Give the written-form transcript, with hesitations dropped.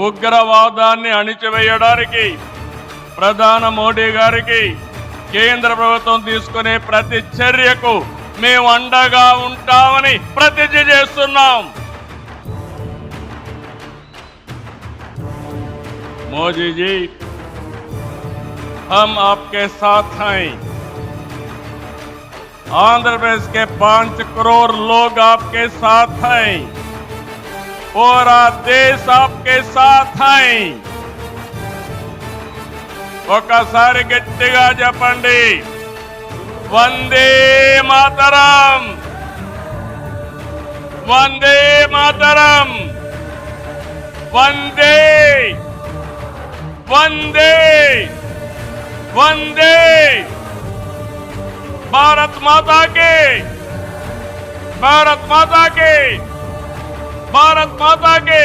ఉగ్రవాదాన్ని అణిచివేయడానికి ప్రధాని మోడీ గారికి కేంద్ర ప్రభుత్వం తీసుకునే ప్రతి చర్యకు మేము అండగా ఉంటామని ప్రతిజ్ఞ చేస్తున్నాం. मोदी जी, हम आपके साथ हैं. आंध्र प्रदेश के 5 करोड़ लोग आपके साथ हैं. पूरा देश आपके साथ हैं. ఒకసారి గట్టిగా చెప్పండి, వందే మాతరం, వందే మాతరం, వందే वंदे वंदे भारत माता के, भारत माता के, भारत माता के।